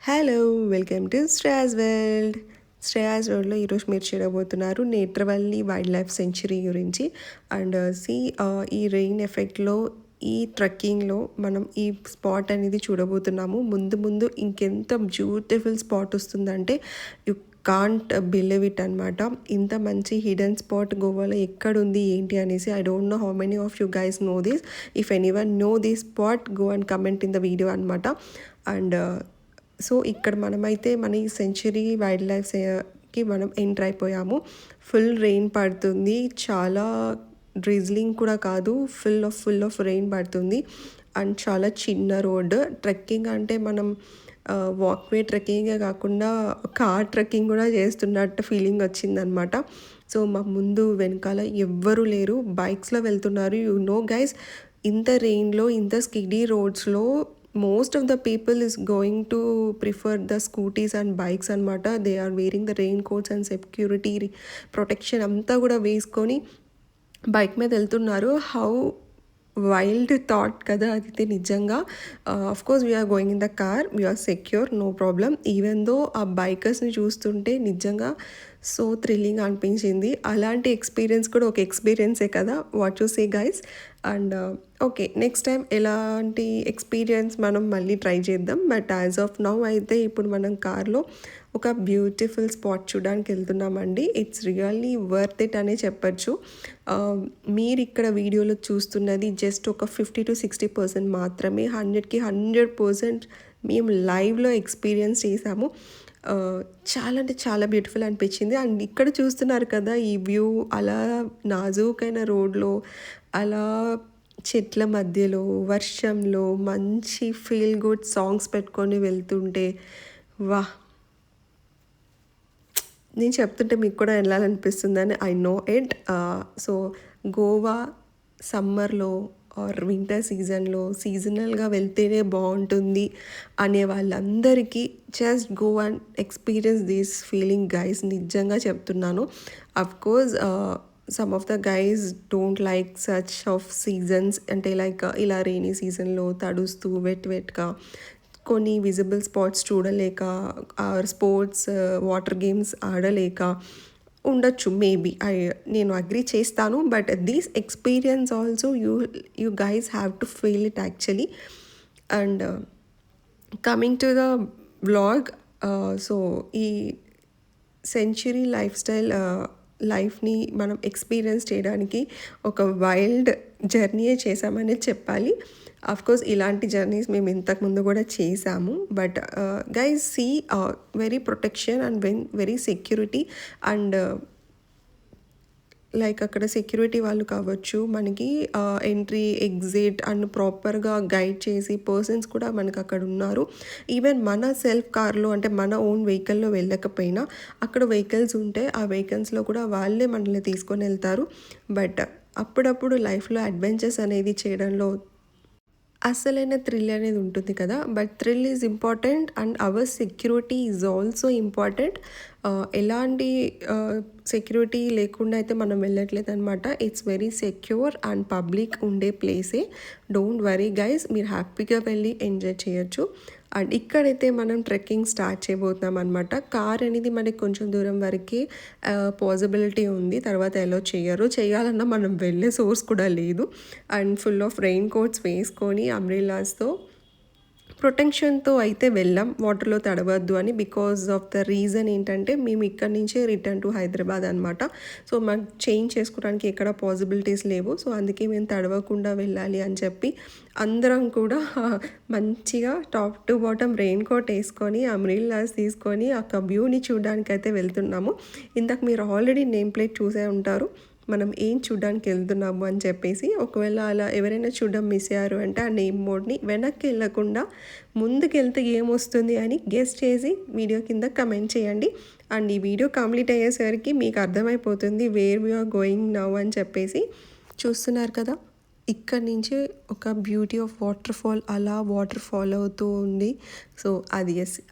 Hello welcome to Shreyas world. Shreyas వరల్డ్లో ఈరోజు మీరు చూడబోతున్నారు నేత్రవల్లి వైల్డ్ లైఫ్ సెంచురీ గురించి. అండ్ ఈ రెయిన్ ఎఫెక్ట్లో ఈ ట్రెక్కింగ్లో మనం ఈ స్పాట్ అనేది చూడబోతున్నాము. ముందు ఇంకెంత బ్యూటిఫుల్ స్పాట్ వస్తుందంటే యు కాంట్ బిలీవ్ ఇట్ అనమాట. ఇంత మంచి హిడెన్ స్పాట్ గోవాలో ఎక్కడుంది ఏంటి అనేసి I don't know how many of you guys know this. If anyone know this spot go and comment in the video అనమాట. అండ్ సో ఇక్కడ మనమైతే మన ఈ సెంచురీ వైల్డ్ లైఫ్కి మనం ఎంటర్ అయిపోయాము. ఫుల్ రెయిన్ పడుతుంది, చాలా డ్రిజ్లింగ్ కూడా కాదు, ఫుల్ ఆఫ్ రెయిన్ పడుతుంది. అండ్ చాలా చిన్న రోడ్. ట్రెక్కింగ్ అంటే మనం వాక్వే ట్రెక్కింగే కాకుండా కార్ ట్రెక్కింగ్ కూడా చేస్తున్నట్టు ఫీలింగ్ వచ్చిందనమాట. సో మా ముందు వెనకాల ఎవ్వరూ లేరు, బైక్స్లో వెళ్తున్నారు. యు నో గైస్, ఇంత రెయిన్లో ఇంత స్కిడీ రోడ్స్లో most of the people is going to prefer the scooties and bikes అనమాట. They are wearing the rain coats and security protection అంతా కూడా వేసుకొని బైక్ మీద వెళ్తున్నారు. హౌ వైల్డ్ థాట్ కదా అదైతే నిజంగా. Of course we're going in the car, we're secure, no problem. Even though ఆ బైకర్స్ని చూస్తుంటే నిజంగా సో థ్రిల్లింగ్ అనిపించింది. అలాంటి ఎక్స్పీరియన్స్ కూడా ఒక ఎక్స్పీరియన్సే కదా, what you say guys. And okay, next time ఎలాంటి ఎక్స్పీరియన్స్ మనం మళ్ళీ ట్రై చేద్దాం. బట్ యాజ్ ఆఫ్ నౌ అయితే ఇప్పుడు మనం కార్లో ఒక బ్యూటిఫుల్ స్పాట్ చూడడానికి వెళ్తున్నామండి. ఇట్స్ రియల్లీ వర్త్ ఇట్ అనే చెప్పచ్చు. మీరు ఇక్కడ వీడియోలో చూస్తున్నది జస్ట్ ఒక 50-60% మాత్రమే. 100కి 100% మేము లైవ్లో ఎక్స్పీరియన్స్ చేసాము. చాలా అంటే చాలా బ్యూటిఫుల్ అనిపించింది. అండ్ ఇక్కడ చూస్తున్నారు కదా ఈ వ్యూ, అలా నాజూకైన రోడ్లో అలా చెట్ల మధ్యలో వర్షంలో మంచి ఫీల్ గుడ్ సాంగ్స్ పెట్టుకొని వెళ్తుంటే వా, నేను చెప్తుంటే మీకు కూడా వెళ్ళాలనిపిస్తుందని I know it. So Goa సమ్మర్లో ఆర్ వింటర్ సీజన్లో సీజనల్గా వెళ్తేనే బాగుంటుంది అనే వాళ్ళందరికీ just go and experience this feeling guys. నిజంగా చెప్తున్నాను. Of course some of the guys don't like such of seasons, అంటే లైక్ ఇలా రెయినీ సీజన్లో తడుస్తూ వెట్గా కొన్ని విజిబుల్ స్పాట్స్ చూడలేక, స్పోర్ట్స్ వాటర్ గేమ్స్ ఆడలేక ఉండొచ్చు మేబీ. నేను అగ్రీ చేస్తాను. But these experience also you guys have to feel it actually. And coming to the vlog, so ఈ సెంచురీ లైఫ్ స్టైల్ లైఫ్ని మనం ఎక్స్పీరియన్స్ చేయడానికి ఒక వైల్డ్ జర్నీయే చేసామని చెప్పాలి. కోర్స్ ఇలాంటి జర్నీస్ మేము ఇంతకుముందు కూడా చేసాము. But guys see very protection and very security. And like అక్కడ సెక్యూరిటీ వాళ్ళు కావచ్చు, మనకి ఎంట్రీ ఎగ్జిట్ అండ్ ప్రాపర్గా గైడ్ చేసి పర్సన్స్ కూడా మనకు అక్కడ ఉన్నారు. ఈవెన్ మన సెల్ఫ్ కార్లో అంటే మన ఓన్ వెహికల్లో వెళ్ళకపోయినా అక్కడ వెహికల్స్ ఉంటే ఆ వెహికల్స్లో కూడా వాళ్ళే మనల్ని తీసుకొని వెళ్తారు. బట్ అప్పుడప్పుడు లైఫ్లో అడ్వెంచర్స్ అనేది చేయడంలో అసలైన థ్రిల్ అనేది ఉంటుంది కదా. But thrill is important and hour security is also important. ఎలాంటి సెక్యూరిటీ లేకుండా అయితే మనం వెళ్ళట్లేదు అనమాట. It's very secure and public ఉండే ప్లేసే. డోంట్ వరీ గైస్, మీరు హ్యాపీగా వెళ్ళి ఎంజాయ్ చేయొచ్చు. అండ్ ఇక్కడైతే మనం ట్రెక్కింగ్ స్టార్ట్ చేయబోతున్నాం అనమాట. కార్ అనేది మనకి కొంచెం దూరం వరకే పాసిబిలిటీ ఉంది, తర్వాత ఎలా చేయాలన్నా మనం వెళ్ళే సోర్స్ కూడా లేదు. And full of rain coats వేసుకొని అంబ్రెల్లాస్తో ప్రొటెక్షన్తో అయితే వెళ్ళాం, వాటర్లో తడవద్దు అని. బికాజ్ ఆఫ్ ద రీజన్ ఏంటంటే మేము ఇక్కడ నుంచే రిటర్న్ టు హైదరాబాద్ అనమాట. సో మాకు చేంజ్ చేసుకోవడానికి ఎక్కడ పాసిబిలిటీస్ లేవు. సో అందుకే మేము తడవకుండా వెళ్ళాలి అని చెప్పి అందరం కూడా మంచిగా top to bottom rain coat వేసుకొని అంబ్రెల్లాస్ తీసుకొని ఆ వ్యూని చూడడానికి అయితే వెళ్తున్నాము. ఇందాక మీరు ఆల్రెడీ నేమ్ ప్లేట్ చూసే ఉంటారు మనం ఏం చూడడానికి వెళ్తున్నాము అని చెప్పేసి. ఒకవేళ అలా ఎవరైనా చూడడం మిస్ అయ్యారు అంటే ఆ నేమ్ మోడ్ని వెనక్కి వెళ్ళకుండా ముందుకు వెళ్తే ఏమొస్తుంది అని గెస్ చేసి వీడియో కింద కమెంట్ చేయండి. అండ్ ఈ వీడియో కంప్లీట్ అయ్యేసరికి మీకు అర్థమైపోతుంది వేర్ వీఆర్ గోయింగ్ నౌ అని చెప్పేసి. చూస్తున్నారు కదా, ఇక్కడ నుంచి ఒక బ్యూటీ ఆఫ్ వాటర్ ఫాల్, అలా వాటర్ ఫాల్ అవుతూ ఉంది. సో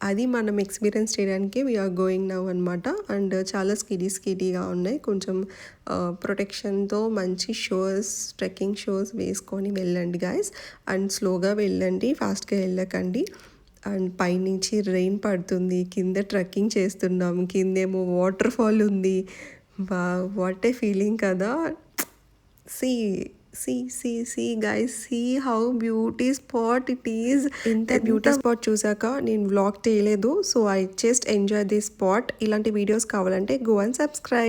అది మనం ఎక్స్పీరియన్స్ చేయడానికి వీఆర్ గోయింగ్ నౌ అనమాట. అండ్ చాలా స్కిడీగా ఉన్నాయి. కొంచెం ప్రొటెక్షన్తో మంచి ట్రెక్కింగ్ షూస్ వేసుకొని వెళ్ళండి గాయస్. అండ్ స్లోగా వెళ్ళండి, ఫాస్ట్గా వెళ్ళకండి. అండ్ పైనుంచి రెయిన్ పడుతుంది, కింద ట్రెక్కింగ్ చేస్తున్నాం, కిందేమో వాటర్ ఫాల్ ఉంది. వాట్ ఏ ఫీలింగ్ కదా. See see guys, see how beauty spot it is. ఇంత బ్యూటీ స్పాట్ చూసాక నేను వ్లాగ్ చేయలేదు, so I just enjoy this spot. ఇలాంటి వీడియోస్ కావాలంటే గో అండ్ సబ్స్క్రైబ్.